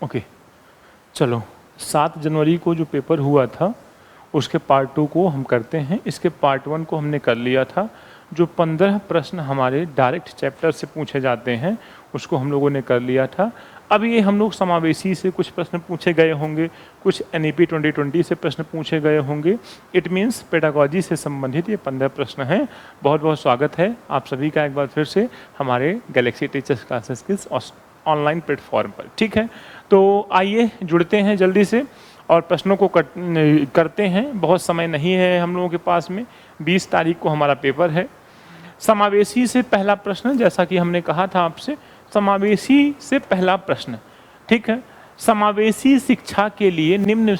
Okay, चलो 7 जनवरी को जो पेपर हुआ था उसके पार्ट 2 को हम करते हैं। इसके पार्ट 1 को हमने कर लिया था। जो 15 प्रश्न हमारे डायरेक्ट चैप्टर से पूछे जाते हैं उसको हम लोगों ने कर लिया था। अब ये हम लोग समावेशी से कुछ प्रश्न पूछे गए होंगे, कुछ NEP 2020 से प्रश्न पूछे गए होंगे। इट मीन्स पेडागॉजी से संबंधित ये 15 प्रश्न हैं। बहुत बहुत स्वागत है आप सभी का एक बार फिर से हमारे गैलेक्सी टीचर्स क्लासेस के ऑनलाइन प्लेटफॉर्म पर। ठीक है, तो आइए जुड़ते हैं जल्दी से और प्रश्नों को करते हैं। बहुत समय नहीं है हम लोगों के पास में, 20 तारीख को हमारा पेपर है। समावेशी से पहला प्रश्न, जैसा कि हमने कहा था आपसे, समावेशी से पहला प्रश्न, ठीक है। समावेशी शिक्षा के लिए निम्न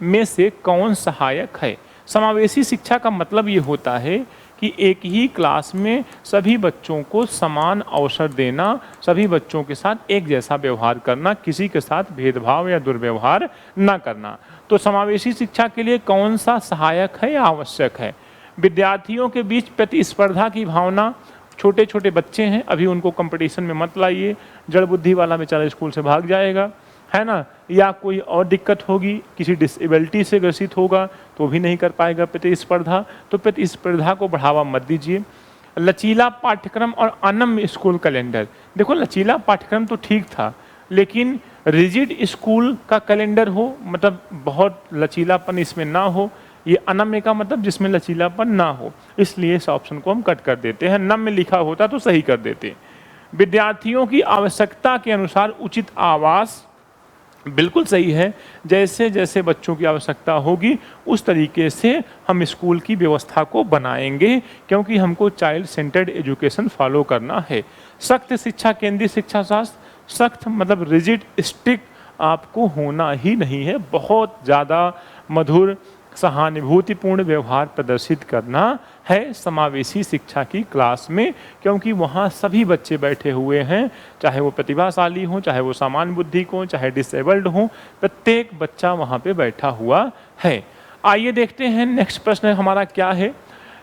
में से कौन सहायक है? समावेशी शिक्षा का मतलब ये होता है कि एक ही क्लास में सभी बच्चों को समान अवसर देना, सभी बच्चों के साथ एक जैसा व्यवहार करना, किसी के साथ भेदभाव या दुर्व्यवहार न करना। तो समावेशी शिक्षा के लिए कौन सा सहायक है या आवश्यक है? विद्यार्थियों के बीच प्रतिस्पर्धा की भावना, छोटे छोटे बच्चे हैं अभी, उनको कंपटीशन में मत लाइए। जड़ बुद्धि वाला बेचारा स्कूल से भाग जाएगा, है ना, या कोई और दिक्कत होगी, किसी डिसेबिलिटी से ग्रसित होगा तो भी नहीं कर पाएगा प्रतिस्पर्धा। तो प्रतिस्पर्धा को बढ़ावा मत दीजिए। लचीला पाठ्यक्रम और अनम्य स्कूल कैलेंडर, देखो लचीला पाठ्यक्रम तो ठीक था, लेकिन रिजिड स्कूल का कैलेंडर हो, मतलब बहुत लचीलापन इसमें ना हो। ये अनम्य का मतलब जिसमें लचीलापन ना हो, इसलिए इस ऑप्शन को हम कट कर देते हैं। नम्य लिखा होता तो सही कर देते। विद्यार्थियों की आवश्यकता के अनुसार उचित आवास, बिल्कुल सही है। जैसे जैसे बच्चों की आवश्यकता होगी उस तरीके से हम स्कूल की व्यवस्था को बनाएंगे, क्योंकि हमको चाइल्ड सेंटर्ड एजुकेशन फॉलो करना है। सख्त शिक्षा केंद्रीय शिक्षा शास्त्र, सख्त मतलब रिजिड, स्ट्रिक्ट आपको होना ही नहीं है। बहुत ज़्यादा मधुर सहानुभूतिपूर्ण व्यवहार प्रदर्शित करना है समावेशी शिक्षा की क्लास में, क्योंकि वहाँ सभी बच्चे बैठे हुए हैं, चाहे वो प्रतिभाशाली हों, चाहे वो सामान्य बुद्धि को, चाहे डिसेबल्ड हों, प्रत्येक बच्चा वहाँ पे बैठा हुआ है। आइए देखते हैं नेक्स्ट प्रश्न हमारा क्या है।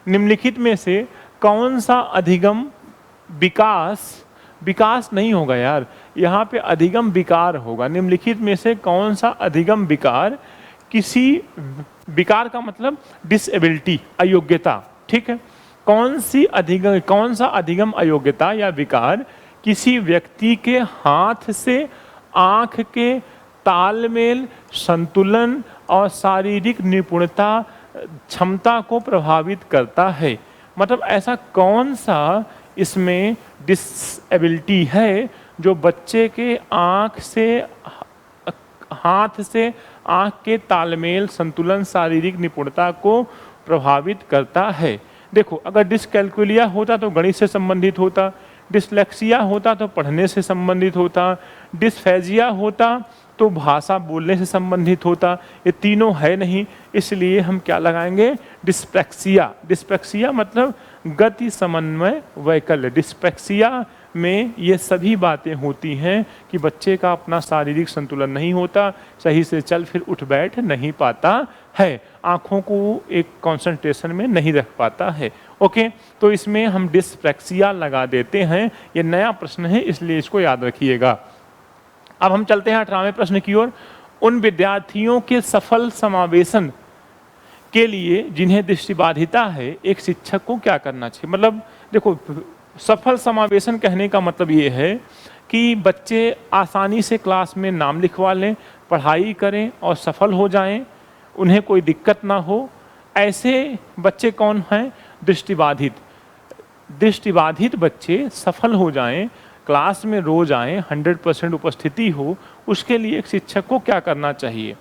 निम्नलिखित में से कौन सा अधिगम विकास नहीं होगा यार, यहाँ पे अधिगम विकार होगा। निम्नलिखित में से कौन सा अधिगम विकार, किसी विकार का मतलब डिसेबिलिटी, अयोग्यता, ठीक है। कौन सा अधिगम अयोग्यता या विकार किसी व्यक्ति के हाथ से आंख के तालमेल, संतुलन और शारीरिक निपुणता क्षमता को प्रभावित करता है? मतलब ऐसा कौन सा इसमें डिसेबिलिटी है जो बच्चे के हाथ से आंख के तालमेल, संतुलन, शारीरिक निपुणता को प्रभावित करता है? देखो, अगर डिसकैल्कुलिया होता तो गणित से संबंधित होता, डिसलेक्सिया होता तो पढ़ने से संबंधित होता, डिस्फेजिया होता तो भाषा बोलने से संबंधित होता। ये तीनों है नहीं, इसलिए हम क्या लगाएंगे? डिस्प्रैक्सिया। डिस्प्रैक्सिया मतलब गति समन्वय वैकल्य। डिस्प्रैक्सिया में ये सभी बातें होती हैं कि बच्चे का अपना शारीरिक संतुलन नहीं होता, सही से चल फिर उठ बैठ नहीं पाता है, आँखों को एक कंसंट्रेशन में नहीं रख पाता है। ओके, तो इसमें हम डिस्प्रैक्सिया लगा देते हैं। ये नया प्रश्न है इसलिए इसको याद रखिएगा। अब हम चलते हैं 18वें प्रश्न की ओर। उन विद्यार्थियों के सफल समावेशन के लिए जिन्हें दृष्टिबाधिता है, एक शिक्षक को क्या करना चाहिए? मतलब देखो, सफल समावेशन कहने का मतलब ये है कि बच्चे आसानी से क्लास में नाम लिखवा लें, पढ़ाई करें और सफल हो जाएं, उन्हें कोई दिक्कत ना हो। ऐसे बच्चे कौन हैं? दृष्टिबाधित। दृष्टिबाधित बच्चे सफल हो जाएं, क्लास में रोज आएं, 100% उपस्थिति हो, उसके लिए एक शिक्षक को क्या करना चाहिए?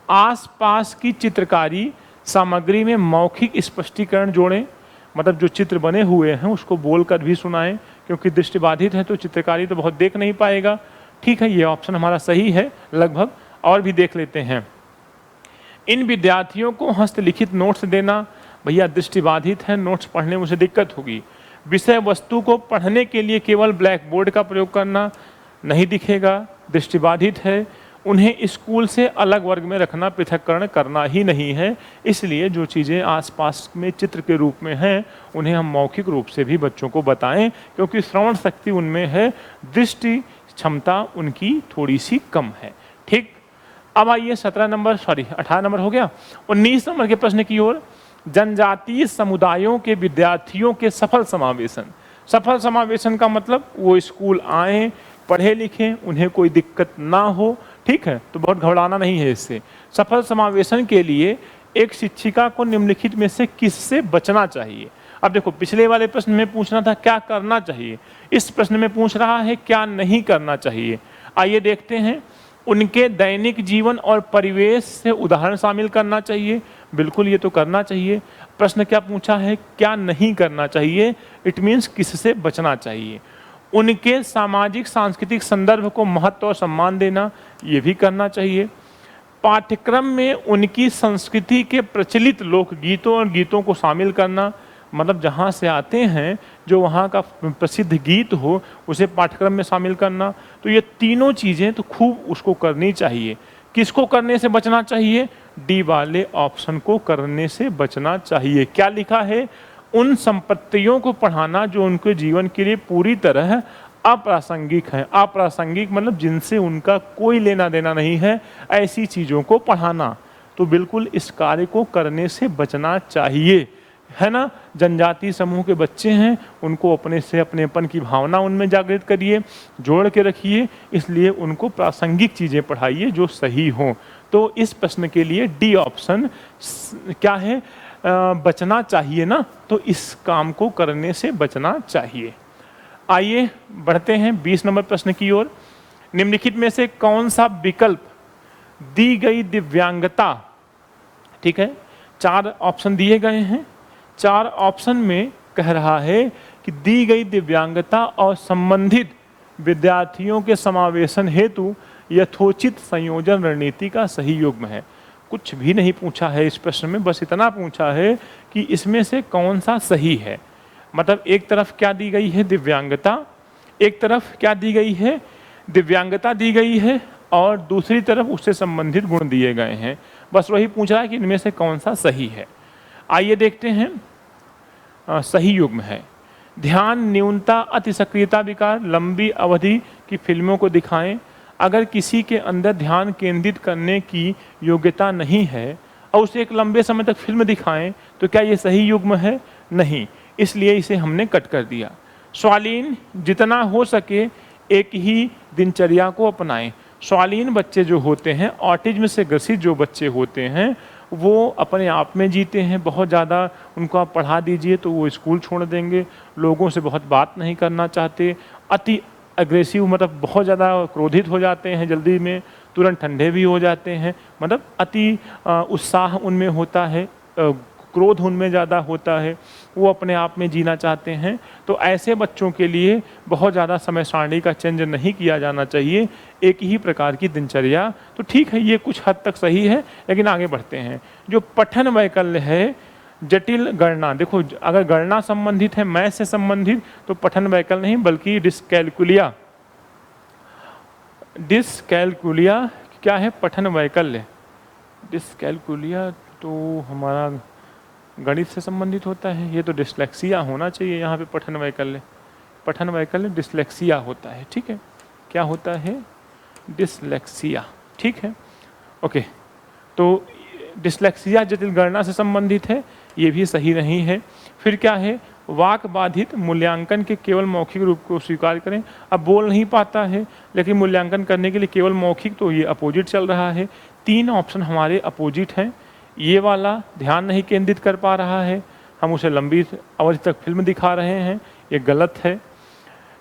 आसपास की चित्रकारी सामग्री में मौखिक स्पष्टीकरण जोड़ें, मतलब जो चित्र बने हुए हैं उसको बोलकर भी सुनाएं, क्योंकि दृष्टिबाधित है तो चित्रकारी तो बहुत देख नहीं पाएगा। ठीक है, ये ऑप्शन हमारा सही है लगभग। और भी देख लेते हैं। इन विद्यार्थियों को हस्तलिखित नोट्स देना, भैया दृष्टिबाधित है, नोट्स पढ़ने में उसे दिक्कत होगी। विषय वस्तु को पढ़ने के लिए केवल ब्लैक बोर्ड का प्रयोग करना, नहीं दिखेगा, दृष्टिबाधित है। उन्हें स्कूल से अलग वर्ग में रखना, पृथक्करण करना ही नहीं है। इसलिए जो चीज़ें आसपास में चित्र के रूप में हैं उन्हें हम मौखिक रूप से भी बच्चों को बताएं, क्योंकि श्रवण शक्ति उनमें है, दृष्टि क्षमता उनकी थोड़ी सी कम है। ठीक। अब आइए 18 नंबर हो गया। 19 नंबर के प्रश्न की ओर। जनजातीय समुदायों के विद्यार्थियों के सफल समावेशन। सफल समावेशन का मतलब वो स्कूल आए, पढ़े लिखें, उन्हें कोई दिक्कत ना हो, ठीक है, तो बहुत घबराना नहीं है इससे। सफल समावेशन के लिए एक शिक्षिका को निम्नलिखित में से किससे बचना चाहिए। अब देखो, पिछले वाले प्रश्न में पूछना था क्या करना चाहिए, इस प्रश्न में पूछ रहा है क्या नहीं करना चाहिए। आइए देखते हैं। उनके दैनिक जीवन और परिवेश से उदाहरण शामिल करना चाहिए। बिल्कुल, ये तो करना चाहिए। प्रश्न क्या पूछा है, क्या नहीं करना चाहिए, इट मीन्स किससे बचना चाहिए। उनके सामाजिक सांस्कृतिक संदर्भ को महत्व और सम्मान देना, ये भी करना चाहिए। पाठ्यक्रम में उनकी संस्कृति के प्रचलित लोकगीतों और गीतों को शामिल करना, मतलब जहाँ से आते हैं जो वहाँ का प्रसिद्ध गीत हो उसे पाठ्यक्रम में शामिल करना। तो ये तीनों चीज़ें तो खूब उसको करनी चाहिए। किसको करने से बचना चाहिए, डी वाले ऑप्शन को करने से बचना चाहिए। क्या लिखा है, उन संपत्तियों को पढ़ाना जो उनके जीवन के लिए पूरी तरह अप्रासंगिक है। अप्रासंगिक मतलब जिनसे उनका कोई लेना देना नहीं है, ऐसी चीज़ों को पढ़ाना। तो बिल्कुल इस कार्य को करने से बचना चाहिए, है ना। जनजातीय समूह के बच्चे हैं, उनको अपने से अपनेपन की भावना उनमें जागृत करिए, जोड़ के रखिए, इसलिए उनको प्रासंगिक चीज़ें पढ़ाइए जो सही हों। तो इस प्रश्न के लिए डी ऑप्शन क्या है, बचना चाहिए ना, तो इस काम को करने से बचना चाहिए। आइए बढ़ते हैं 20 नंबर प्रश्न की ओर। निम्नलिखित में से कौन सा विकल्प दी गई दिव्यांगता, ठीक है, 4 ऑप्शन दिए गए हैं। 4 ऑप्शन में कह रहा है कि दी गई दिव्यांगता और संबंधित विद्यार्थियों के समावेशन हेतु यथोचित संयोजन रणनीति का सही युग्म है। कुछ भी नहीं पूछा है इस प्रश्न में, बस इतना पूछा है कि इसमें से कौन सा सही है। मतलब एक तरफ क्या दी गई है, दिव्यांगता, एक तरफ क्या दी गई है, दिव्यांगता दी गई है, और दूसरी तरफ उससे संबंधित गुण दिए गए हैं। बस वही पूछ रहा है कि इनमें से कौन सा सही है। आइए देखते हैं। सही युग्म है, ध्यान न्यूनता, अति सक्रियता विकार, लंबी अवधि की फिल्मों को दिखाएं। अगर किसी के अंदर ध्यान केंद्रित करने की योग्यता नहीं है और उसे एक लंबे समय तक फिल्म दिखाएं, तो क्या ये सही युग्म है? नहीं, इसलिए इसे हमने कट कर दिया। स्वालीन, जितना हो सके एक ही दिनचर्या को अपनाएं। स्वालीन बच्चे जो होते हैं, ऑटिज्म से ग्रसित जो बच्चे होते हैं, वो अपने आप में जीते हैं। बहुत ज़्यादा उनको आप पढ़ा दीजिए तो वो स्कूल छोड़ देंगे, लोगों से बहुत बात नहीं करना चाहते, अति अग्रेसिव मतलब बहुत ज़्यादा क्रोधित हो जाते हैं जल्दी में, तुरंत ठंडे भी हो जाते हैं, मतलब अति उत्साह उनमें होता है, क्रोध उनमें ज़्यादा होता है, वो अपने आप में जीना चाहते हैं। तो ऐसे बच्चों के लिए बहुत ज़्यादा समय सारणी का चेंज नहीं किया जाना चाहिए, एक ही प्रकार की दिनचर्या। तो ठीक है, ये कुछ हद तक सही है, लेकिन आगे बढ़ते हैं। जो पठन वैकल्य है, जटिल गणना, देखो अगर गणना संबंधित है, मैथ से संबंधित, तो पठन वैकल्य नहीं बल्कि डिस्कैलकुलिया। डिस्कैलकुलिया क्या है? पठन वैकल्य। डिस्कैलकुलिया तो हमारा गणित से संबंधित होता है, ये तो डिस्लेक्सिया होना चाहिए यहाँ पे। पठन वैकल्य, पठन वैकल्य डिस्लेक्सिया होता है, ठीक है। क्या होता है? डिस्लेक्सिया, ठीक है, ओके। तो डिस्लेक्सिया जटिल गणना से संबंधित है, ये भी सही नहीं है। फिर क्या है? वाक बाधित, मूल्यांकन के केवल मौखिक रूप को स्वीकार करें। अब बोल नहीं पाता है लेकिन मूल्यांकन करने के लिए केवल मौखिक, तो ये अपोजिट चल रहा है। 3 ऑप्शन हमारे अपोजिट हैं। ये वाला ध्यान नहीं केंद्रित कर पा रहा है, हम उसे लंबी अवधि तक फिल्म दिखा रहे हैं, ये गलत है।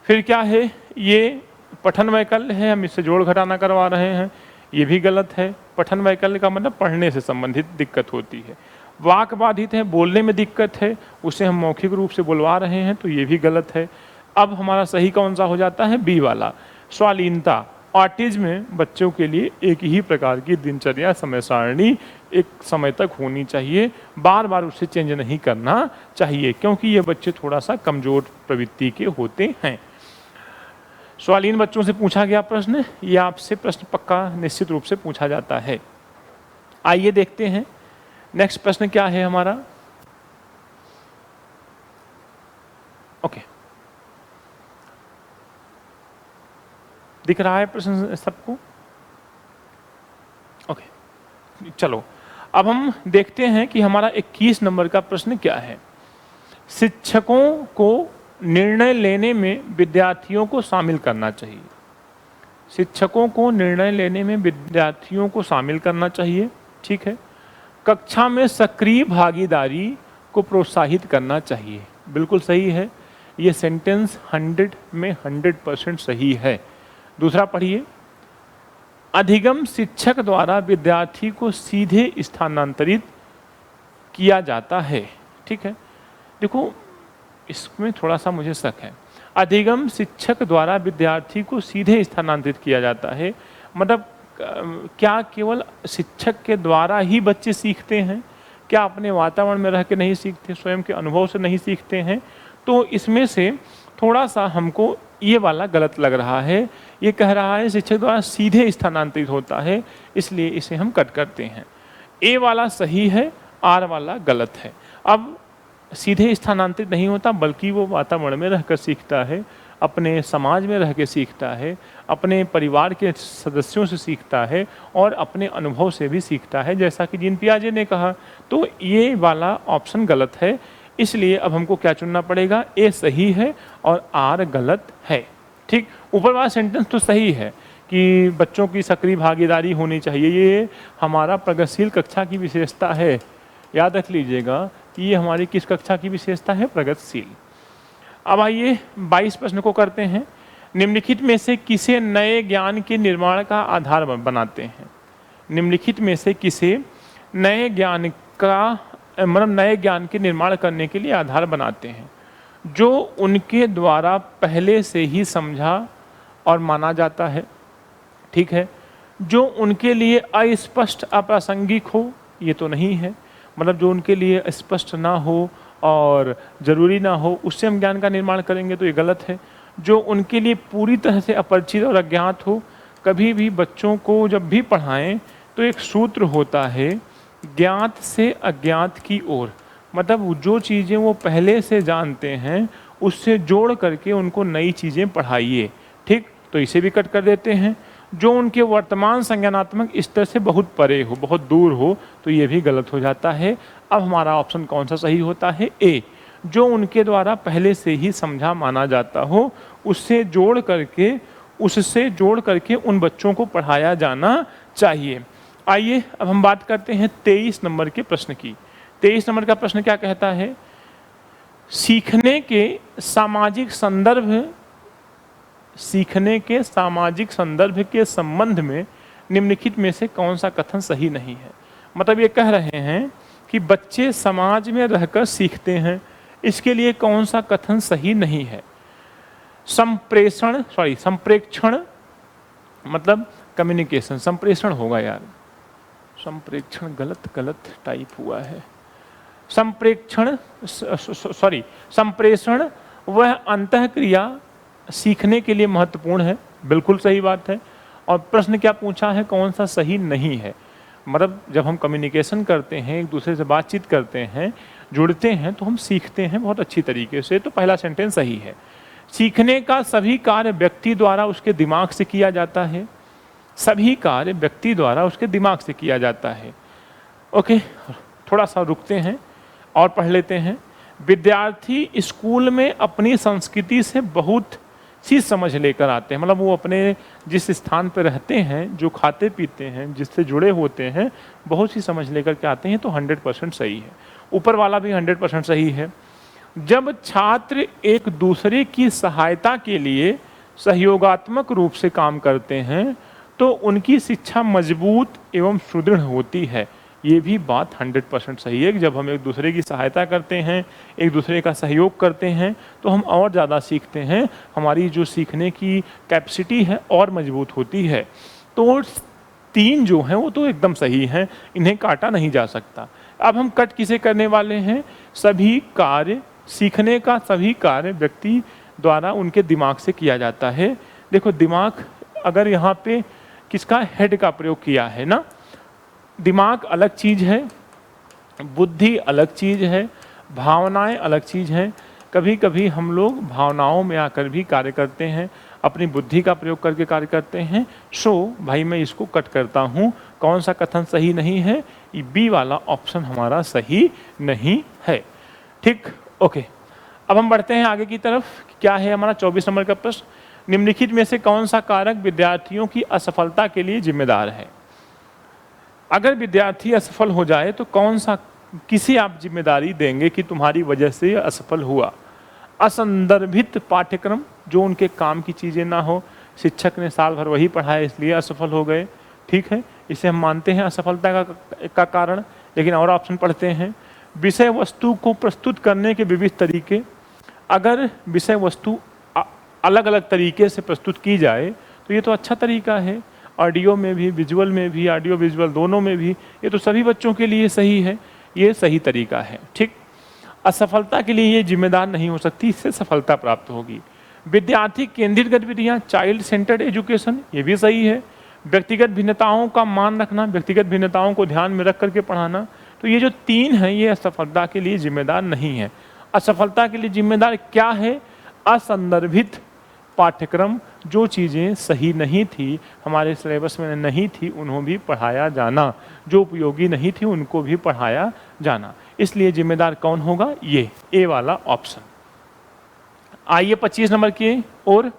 फिर क्या है? ये पठन वैकल्य है, हम इससे जोड़ घटाना करवा रहे हैं, ये भी गलत है। पठन वैकल्य का मतलब पढ़ने से संबंधित दिक्कत होती है। वाक बाधित है, बोलने में दिक्कत है, उसे हम मौखिक रूप से बुलवा रहे हैं, तो ये भी गलत है। अब हमारा सही कौन सा हो जाता है? बी वाला, स्वालीनता। ऑटिज्म में बच्चों के लिए एक ही प्रकार की दिनचर्या समय सारणी एक समय तक होनी चाहिए, बार बार उसे चेंज नहीं करना चाहिए, क्योंकि ये बच्चे थोड़ा सा कमज़ोर प्रवृत्ति के होते हैं। स्वालीन बच्चों से पूछा गया प्रश्न, ये आपसे प्रश्न पक्का निश्चित रूप से पूछा जाता है। आइए देखते हैं नेक्स्ट प्रश्न क्या है हमारा। ओके, दिख रहा है प्रश्न सबको? ओके, चलो अब हम देखते हैं कि हमारा 21 नंबर का प्रश्न क्या है। शिक्षकों को निर्णय लेने में विद्यार्थियों को शामिल करना चाहिए। शिक्षकों को निर्णय लेने में विद्यार्थियों को शामिल करना चाहिए, ठीक है। कक्षा में सक्रिय भागीदारी को प्रोत्साहित करना चाहिए, बिल्कुल सही है। ये सेंटेंस 100 में 100% सही है। दूसरा पढ़िए, अधिगम शिक्षक द्वारा विद्यार्थी को सीधे स्थानांतरित किया जाता है, ठीक है। देखो इसमें थोड़ा सा मुझे शक है। अधिगम शिक्षक द्वारा विद्यार्थी को सीधे स्थानांतरित किया जाता है, मतलब क्या केवल शिक्षक के द्वारा ही बच्चे सीखते हैं? क्या अपने वातावरण में रह के नहीं सीखते, स्वयं के अनुभव से नहीं सीखते हैं? तो इसमें से थोड़ा सा हमको ये वाला गलत लग रहा है। ये कह रहा है शिक्षक द्वारा सीधे स्थानांतरित होता है, इसलिए इसे हम कट करते हैं। ए वाला सही है, आर वाला गलत है। अब सीधे स्थानांतरित नहीं होता, बल्कि वो वातावरण में रहकर सीखता है, अपने समाज में रह के सीखता है, अपने परिवार के सदस्यों से सीखता है और अपने अनुभव से भी सीखता है, जैसा कि जीन पियाजे ने कहा। तो ये वाला ऑप्शन गलत है, इसलिए अब हमको क्या चुनना पड़ेगा? ए सही है और आर गलत है, ठीक। ऊपर वाला सेंटेंस तो सही है कि बच्चों की सक्रिय भागीदारी होनी चाहिए, ये हमारा प्रगतिशील कक्षा की विशेषता है। याद रख लीजिएगा कि ये हमारी किस कक्षा की विशेषता है? प्रगतिशील। अब आइए 22 प्रश्न को करते हैं। निम्नलिखित में से किसे नए ज्ञान के निर्माण का आधार बनाते हैं? निम्नलिखित में से किसे नए ज्ञान का मतलब नए ज्ञान के निर्माण करने के लिए आधार बनाते हैं? जो उनके द्वारा पहले से ही समझा और माना जाता है, ठीक है। जो उनके लिए अस्पष्ट अप्रासंगिक हो, ये तो नहीं है, मतलब जो उनके लिए स्पष्ट ना हो और ज़रूरी ना हो, उससे हम ज्ञान का निर्माण करेंगे तो ये गलत है। जो उनके लिए पूरी तरह से अपरिचित और अज्ञात हो, कभी भी बच्चों को जब भी पढ़ाएं तो एक सूत्र होता है, ज्ञात से अज्ञात की ओर, मतलब जो चीज़ें वो पहले से जानते हैं उससे जोड़ करके उनको नई चीज़ें पढ़ाइए, ठीक। तो इसे भी कट कर देते हैं। जो उनके वर्तमान संज्ञानात्मक स्तर से बहुत परे हो, बहुत दूर हो, तो ये भी गलत हो जाता है। अब हमारा ऑप्शन कौन सा सही होता है? ए, जो उनके द्वारा पहले से ही समझा माना जाता हो, उससे जोड़ करके उन बच्चों को पढ़ाया जाना चाहिए। आइए अब हम बात करते हैं 23 नंबर के प्रश्न की। 23 नंबर का प्रश्न क्या कहता है? सीखने के सामाजिक संदर्भ के संबंध में निम्नलिखित में से कौन सा कथन सही नहीं है? मतलब ये कह रहे हैं कि बच्चे समाज में रहकर सीखते हैं, इसके लिए कौन सा कथन सही नहीं है? संप्रेक्षण मतलब कम्युनिकेशन, संप्रेषण होगा यार, संप्रेक्षण गलत टाइप हुआ है। संप्रेषण वह अंतःक्रिया सीखने के लिए महत्वपूर्ण है, बिल्कुल सही बात है। और प्रश्न क्या पूछा है? कौन सा सही नहीं है? मतलब जब हम कम्युनिकेशन करते हैं, एक दूसरे से बातचीत करते हैं, जुड़ते हैं, तो हम सीखते हैं बहुत अच्छी तरीके से। तो पहला सेंटेंस सही है। सीखने का सभी कार्य व्यक्ति द्वारा उसके दिमाग से किया जाता है। सभी कार्य व्यक्ति द्वारा उसके दिमाग से किया जाता है। ओके, थोड़ा सा रुकते हैं और पढ़ लेते हैं। विद्यार्थी स्कूल में अपनी संस्कृति से बहुत सी समझ लेकर आते हैं, मतलब वो अपने जिस स्थान पर रहते हैं, जो खाते पीते हैं, जिससे जुड़े होते हैं, बहुत सी समझ लेकर के आते हैं। तो 100% सही है। ऊपर वाला भी 100% सही है। जब छात्र एक दूसरे की सहायता के लिए सहयोगात्मक रूप से काम करते हैं तो उनकी शिक्षा मजबूत एवं सुदृढ़ होती है। ये भी बात 100% सही है कि जब हम एक दूसरे की सहायता करते हैं, एक दूसरे का सहयोग करते हैं, तो हम और ज़्यादा सीखते हैं, हमारी जो सीखने की कैपेसिटी है और मजबूत होती है। तो 3 जो हैं वो तो एकदम सही हैं, इन्हें काटा नहीं जा सकता। अब हम कट किसे करने वाले हैं? सभी कार्य, सीखने का सभी कार्य व्यक्ति द्वारा उनके दिमाग से किया जाता है। देखो दिमाग, अगर यहाँ पे किसका हेड का प्रयोग किया है ना, दिमाग अलग चीज़ है, बुद्धि अलग चीज़ है, भावनाएं अलग चीज़ हैं। कभी कभी हम लोग भावनाओं में आकर भी कार्य करते हैं, अपनी बुद्धि का प्रयोग करके कार्य करते हैं। सो भाई मैं इसको कट करता हूँ। कौन सा कथन सही नहीं है? बी वाला ऑप्शन हमारा सही नहीं है। ठीक, ओके। अब हम बढ़ते हैं आगे की तरफ। क्या है हमारा 24 नंबर का प्रश्न? निम्नलिखित में से कौन सा कारक विद्यार्थियों की असफलता के लिए जिम्मेदार है? अगर विद्यार्थी असफल हो जाए तो कौन सा, किसी आप जिम्मेदारी देंगे कि तुम्हारी वजह से असफल हुआ? असंदर्भित पाठ्यक्रम, जो उनके काम की चीज़ें ना हो, शिक्षक ने साल भर वही पढ़ाया इसलिए असफल हो गए, ठीक है, इसे हम मानते हैं असफलता का कारण। लेकिन और ऑप्शन पढ़ते हैं। विषय वस्तु को प्रस्तुत करने के विविध तरीके, अगर विषय वस्तु अलग अलग तरीके से प्रस्तुत की जाए तो ये तो अच्छा तरीका है। ऑडियो में भी, विजुअल में भी, ऑडियो विजुअल दोनों में भी, ये तो सभी बच्चों के लिए सही है, ये सही तरीका है। ठीक, असफलता के लिए ये जिम्मेदार नहीं हो सकती, इससे सफलता प्राप्त होगी। विद्यार्थी केंद्रित गतिविधियाँ, चाइल्ड सेंटर्ड एजुकेशन, ये भी सही है। व्यक्तिगत भिन्नताओं का मान रखना, व्यक्तिगत भिन्नताओं को ध्यान में रख करके पढ़ाना, तो ये जो तीन हैं ये असफलता के लिए जिम्मेदार नहीं है। असफलता के लिए जिम्मेदार क्या है? असंदर्भित पाठ्यक्रम, जो चीज़ें सही नहीं थी, हमारे सिलेबस में नहीं थी, उन्हों भी पढ़ाया जाना, जो उपयोगी नहीं थी उनको भी पढ़ाया जाना। इसलिए जिम्मेदार कौन होगा? ये ए वाला ऑप्शन। आइए 25 नंबर की ओर।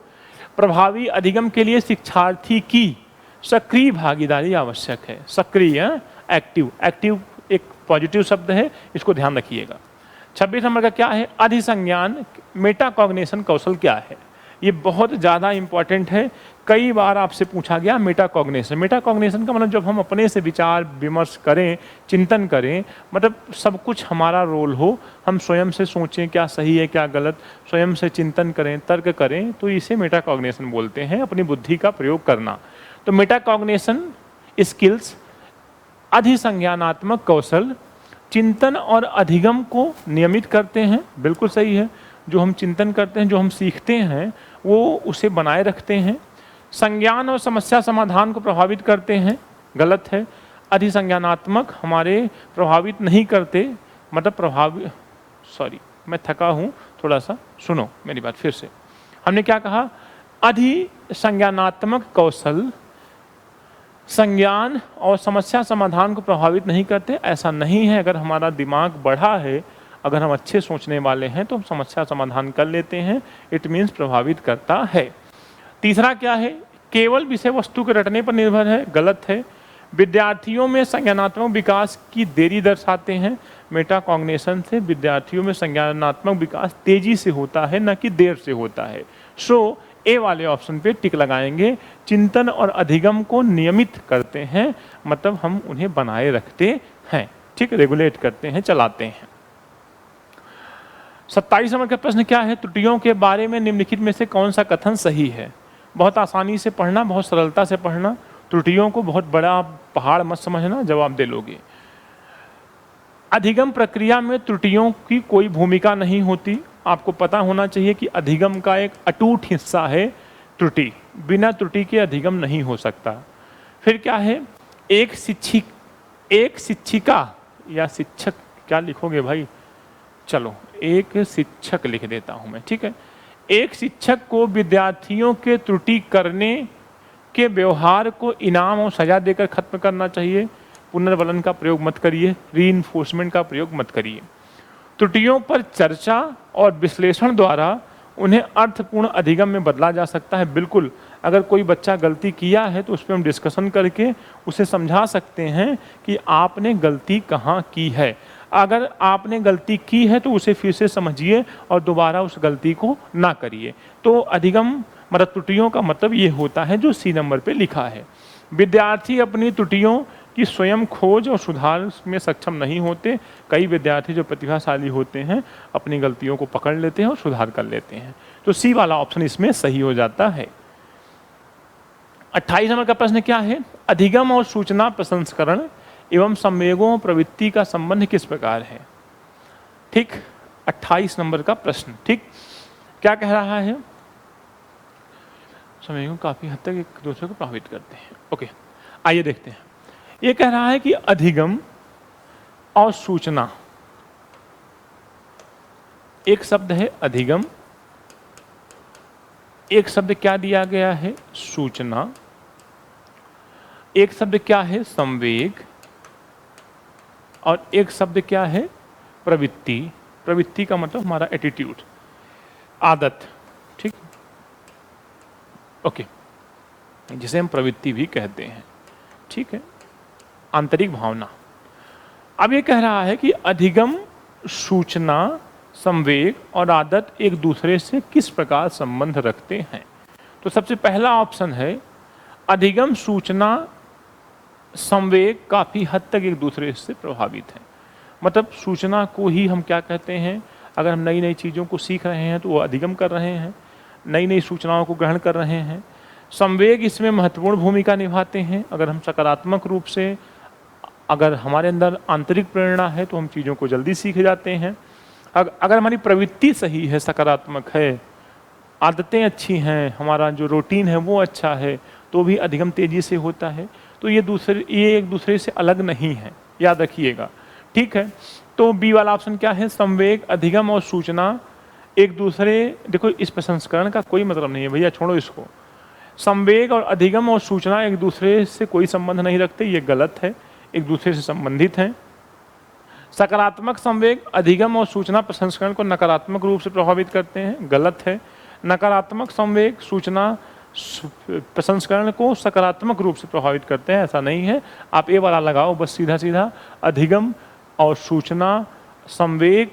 प्रभावी अधिगम के लिए शिक्षार्थी की सक्रिय भागीदारी आवश्यक है। सक्रिय, एक्टिव, एक्टिव एक पॉजिटिव शब्द है, इसको ध्यान रखिएगा। 26 नंबर का क्या है? अधिसंज्ञान मेटाकॉग्निशन कौशल क्या है? ये बहुत ज़्यादा इंपॉर्टेंट है। कई बार आपसे पूछा गया मेटाकॉग्निशन। मेटाकॉग्निशन का मतलब जब हम अपने से विचार विमर्श करें, चिंतन करें, मतलब सब कुछ हमारा रोल हो, हम स्वयं से सोचें क्या सही है क्या गलत, स्वयं से चिंतन करें, तर्क करें, तो इसे मेटाकॉग्निशन बोलते हैं, अपनी बुद्धि का प्रयोग करना। तो मेटाकॉग्निशन स्किल्स, अधिसंज्ञानात्मक कौशल, चिंतन और अधिगम को नियमित करते हैं, बिल्कुल सही है। जो हम चिंतन करते हैं, जो हम सीखते हैं, वो उसे बनाए रखते हैं। संज्ञान और समस्या समाधान को प्रभावित करते हैं, गलत है। अधिसंज्ञानात्मक हमारे प्रभावित नहीं करते, मतलब मैं थका हूँ थोड़ा सा, सुनो मेरी बात फिर से। हमने क्या कहा? अधिसंज्ञानात्मक कौशल संज्ञान और समस्या समाधान को प्रभावित नहीं करते, ऐसा नहीं है। अगर हमारा दिमाग बढ़ा है, अगर हम अच्छे सोचने वाले हैं, तो हम समस्या समाधान कर लेते हैं, इट मीन्स प्रभावित करता है। तीसरा क्या है? केवल विषय वस्तु के रटने पर निर्भर है, गलत है। विद्यार्थियों में संज्ञानात्मक विकास की देरी दर्शाते हैं। मेटाकॉग्निशन से विद्यार्थियों में संज्ञानात्मक विकास तेजी से होता है, न कि देर से होता है। सो ए वाले ऑप्शन पे टिक लगाएंगे। चिंतन और अधिगम को नियमित करते हैं, मतलब हम उन्हें बनाए रखते हैं, ठीक, रेगुलेट करते हैं, चलाते हैं। 27 नंबर का प्रश्न क्या है? त्रुटियों के बारे में निम्नलिखित में से कौन सा कथन सही है? बहुत आसानी से पढ़ना, बहुत सरलता से पढ़ना। त्रुटियों को बहुत बड़ा पहाड़ मत समझना, जवाब दे लोगे। अधिगम प्रक्रिया में त्रुटियों की कोई भूमिका नहीं होती। आपको पता होना चाहिए कि अधिगम का एक अटूट हिस्सा है त्रुटि। बिना त्रुटि के अधिगम नहीं हो सकता। फिर क्या है? एक शिक्षिका या शिक्षक, क्या लिखोगे भाई? चलो एक शिक्षक लिख देता हूं मैं, ठीक है। एक शिक्षक को विद्यार्थियों के त्रुटि करने के व्यवहार को इनाम और सजा देकर खत्म करना चाहिए। पुनर्बलन का प्रयोग मत करिए, रीइंफोर्समेंट का प्रयोग मत करिए। त्रुटियों पर चर्चा और विश्लेषण द्वारा उन्हें अर्थपूर्ण अधिगम में बदला जा सकता है। बिल्कुल, अगर कोई बच्चा गलती किया है तो उस पर हम डिस्कशन करके उसे समझा सकते हैं कि आपने गलती कहाँ की है। अगर आपने गलती की है तो उसे फिर से समझिए और दोबारा उस गलती को ना करिए। तो अधिगम मतलब त्रुटियों का मतलब ये होता है जो सी नंबर पे लिखा है। विद्यार्थी अपनी त्रुटियों की स्वयं खोज और सुधार में सक्षम नहीं होते। कई विद्यार्थी जो प्रतिभाशाली होते हैं अपनी गलतियों को पकड़ लेते हैं और सुधार कर लेते हैं। तो सी वाला ऑप्शन इसमें सही हो जाता है। 28 नंबर का प्रश्न क्या है? अधिगम और सूचना प्रसंस्करण एवं संवेगों प्रवृत्ति का संबंध किस प्रकार है? ठीक, 28 नंबर का प्रश्न, ठीक, क्या कह रहा है? संवेगों काफी हद तक एक दूसरे को प्रभावित करते हैं। ओके, आइए देखते हैं। ये कह रहा है कि अधिगम और सूचना, एक शब्द है अधिगम एक शब्द क्या दिया गया है? सूचना। एक शब्द क्या है? संवेग। और एक शब्द क्या है? प्रवृत्ति। प्रवृत्ति का मतलब हमारा एटीट्यूड, आदत। ठीक, ओके, जिसे हम प्रवृत्ति भी कहते हैं। ठीक है, आंतरिक भावना। अब ये कह रहा है कि अधिगम, सूचना, संवेग और आदत एक दूसरे से किस प्रकार संबंध रखते हैं। तो सबसे पहला ऑप्शन है अधिगम, सूचना, संवेग काफ़ी हद तक एक दूसरे से प्रभावित हैं। मतलब सूचना को ही हम क्या कहते हैं, अगर हम नई नई चीज़ों को सीख रहे हैं तो वो अधिगम कर रहे हैं, नई नई सूचनाओं को ग्रहण कर रहे हैं। संवेग इसमें महत्वपूर्ण भूमिका निभाते हैं। अगर हम सकारात्मक रूप से, अगर हमारे अंदर आंतरिक प्रेरणा है तो हम चीज़ों को जल्दी सीख जाते हैं। अगर हमारी प्रवृत्ति सही है, सकारात्मक है, आदतें अच्छी हैं, हमारा जो रूटीन है वो अच्छा है, तो भी अधिगम तेज़ी से होता है। तो ये एक दूसरे से अलग नहीं है, याद रखिएगा। ठीक है, तो बी वाला ऑप्शन क्या है? संवेग, अधिगम और सूचना एक दूसरे, देखो इस प्रसंस्करण का कोई मतलब नहीं है भैया, छोड़ो इसको। संवेग और अधिगम और सूचना एक दूसरे से कोई संबंध नहीं रखते, ये गलत है, एक दूसरे से संबंधित हैं। सकारात्मक संवेग, अधिगम और सूचना प्रसंस्करण को नकारात्मक रूप से प्रभावित करते हैं, गलत है। नकारात्मक संवेग, सूचना प्रसंस्करण को सकारात्मक रूप से प्रभावित करते हैं, ऐसा नहीं है। आप ये वाला लगाओ बस, सीधा सीधा। अधिगम और सूचना, संवेग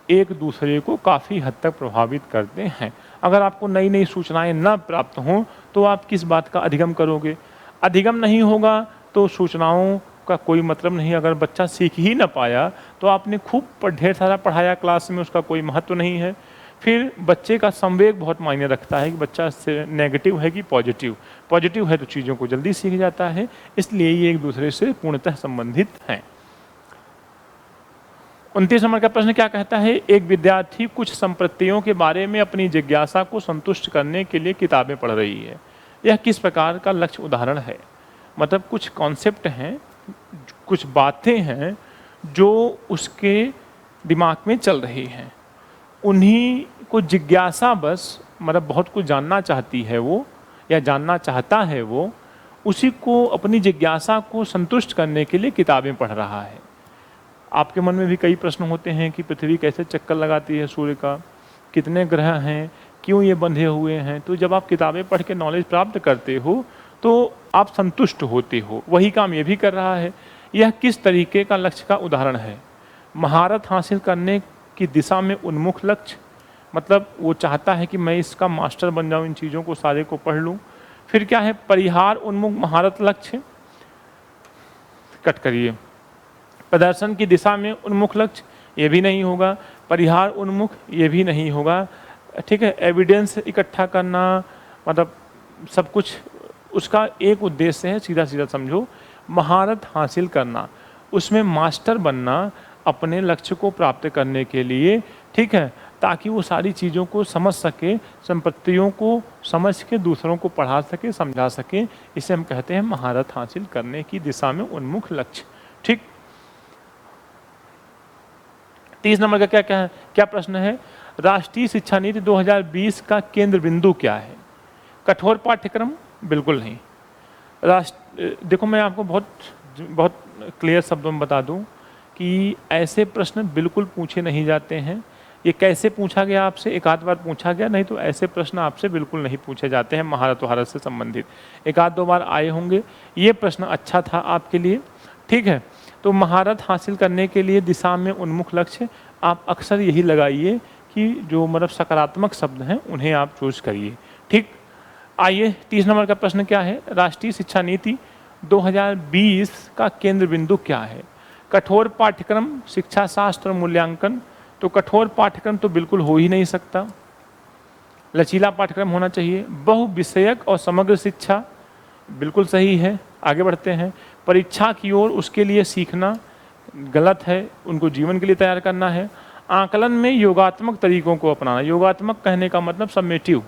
एक दूसरे को काफ़ी हद तक प्रभावित करते हैं। अगर आपको नई नई सूचनाएं न प्राप्त हों तो आप किस बात का अधिगम करोगे? अधिगम नहीं होगा तो सूचनाओं का कोई मतलब नहीं। अगर बच्चा सीख ही ना पाया तो आपने खूब ढेर सारा पढ़ाया क्लास में, उसका कोई महत्व नहीं है। फिर बच्चे का संवेग बहुत मायने रखता है कि बच्चा से नेगेटिव है कि पॉजिटिव। पॉजिटिव है तो चीज़ों को जल्दी सीख जाता है, इसलिए ये एक दूसरे से पूर्णतः संबंधित हैं। 29 नंबर का प्रश्न क्या कहता है? एक विद्यार्थी कुछ संपत्तियों के बारे में अपनी जिज्ञासा को संतुष्ट करने के लिए किताबें पढ़ रही है। यह किस प्रकार का लक्ष्य उदाहरण है? मतलब कुछ कॉन्सेप्ट हैं, कुछ बातें हैं जो उसके दिमाग में चल रही हैं, उन्हीं को जिज्ञासा बस, मतलब बहुत कुछ जानना चाहती है वो या जानना चाहता है वो, उसी को अपनी जिज्ञासा को संतुष्ट करने के लिए किताबें पढ़ रहा है। आपके मन में भी कई प्रश्न होते हैं कि पृथ्वी कैसे चक्कर लगाती है सूर्य का, कितने ग्रह हैं, क्यों ये बंधे हुए हैं। तो जब आप किताबें पढ़ के नॉलेज प्राप्त करते हो तो आप संतुष्ट होते हो, वही काम ये भी कर रहा है। यह किस तरीके का लक्ष्य का उदाहरण है? महारत हासिल करने की दिशा में उन्मुख लक्ष्य, मतलब वो चाहता है कि मैं इसका मास्टर बन जाऊं, इन चीज़ों को सारे को पढ़ लूं। फिर क्या है? परिहार उन्मुख महारत लक्ष्य, कट करिए। प्रदर्शन की दिशा में उन्मुख लक्ष्य, ये भी नहीं होगा। परिहार उन्मुख, ये भी नहीं होगा। ठीक है, एविडेंस इकट्ठा करना, मतलब सब कुछ उसका एक उद्देश्य है, सीधा सीधा समझो, महारत हासिल करना, उसमें मास्टर बनना अपने लक्ष्य को प्राप्त करने के लिए। ठीक है, ताकि वो सारी चीज़ों को समझ सके, संपत्तियों को समझ के दूसरों को पढ़ा सके, समझा सके। इसे हम कहते हैं महारत हासिल करने की दिशा में उन्मुख लक्ष्य। ठीक, 30 नंबर का क्या प्रश्न है? राष्ट्रीय शिक्षा नीति 2020 का केंद्र बिंदु क्या है? कठोर पाठ्यक्रम? बिल्कुल नहीं। देखो मैं आपको बहुत क्लियर शब्दों में बता दूं कि ऐसे प्रश्न बिल्कुल पूछे नहीं जाते हैं। ये कैसे पूछा गया आपसे? एक आध बार पूछा गया, नहीं तो ऐसे प्रश्न आपसे बिल्कुल नहीं पूछे जाते हैं महारत वहारत से संबंधित। एक आध दो बार आए होंगे। ये प्रश्न अच्छा था आपके लिए। ठीक है, तो महारत हासिल करने के लिए दिशा में उन्मुख लक्ष्य, आप अक्सर यही लगाइए कि जो मतलब सकारात्मक शब्द हैं उन्हें आप चूज करिए। ठीक, आइए 30 नंबर का प्रश्न क्या है? राष्ट्रीय शिक्षा नीति 2020 का केंद्र बिंदु क्या है? कठोर पाठ्यक्रम, शिक्षा शास्त्र और मूल्यांकन। तो कठोर पाठ्यक्रम तो बिल्कुल हो ही नहीं सकता, लचीला पाठ्यक्रम होना चाहिए। बहुविषयक और समग्र शिक्षा, बिल्कुल सही है। आगे बढ़ते हैं। परीक्षा की ओर उसके लिए सीखना, गलत है, उनको जीवन के लिए तैयार करना है। आकलन में योगात्मक तरीकों को अपनाना। योगात्मक कहने का मतलब समेटिव,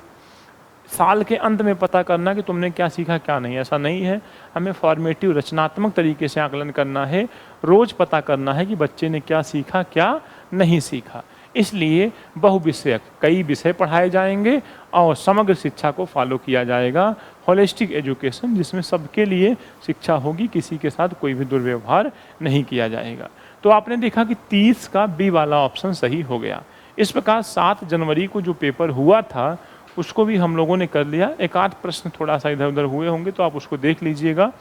साल के अंत में पता करना कि तुमने क्या सीखा क्या नहीं, ऐसा नहीं है। हमें फॉर्मेटिव, रचनात्मक तरीके से आकलन करना है। रोज पता करना है कि बच्चे ने क्या सीखा क्या नहीं सीखा। इसलिए बहुविषयक कई विषय पढ़ाए जाएंगे और समग्र शिक्षा को फॉलो किया जाएगा, होलिस्टिक एजुकेशन, जिसमें सबके लिए शिक्षा होगी, किसी के साथ कोई भी दुर्व्यवहार नहीं किया जाएगा। तो आपने देखा कि 30 का बी वाला ऑप्शन सही हो गया। इस प्रकार 7 जनवरी को जो पेपर हुआ था उसको भी हम लोगों ने कर लिया। एक आध प्रश्न थोड़ा सा इधर उधर हुए होंगे तो आप उसको देख लीजिएगा।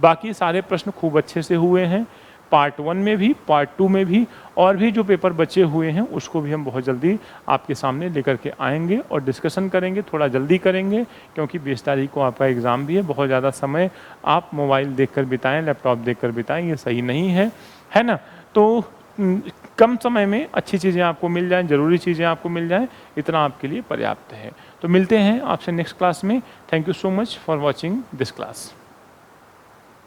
बाकी सारे प्रश्न खूब अच्छे से हुए हैं, पार्ट 1 में भी, पार्ट 2 में भी, और भी जो पेपर बचे हुए हैं उसको भी हम बहुत जल्दी आपके सामने लेकर के आएंगे और डिस्कशन करेंगे। थोड़ा जल्दी करेंगे क्योंकि 20 तारीख को आपका एग्ज़ाम भी है। बहुत ज़्यादा समय आप मोबाइल देखकर बिताएं, लैपटॉप देखकर बिताएं, ये सही नहीं है ना। तो कम समय में अच्छी चीज़ें आपको मिल जाएं, ज़रूरी चीज़ें आपको मिल जाएं, इतना आपके लिए पर्याप्त है। तो मिलते हैं आपसे नेक्स्ट क्लास में। Thank you so much for watching this class.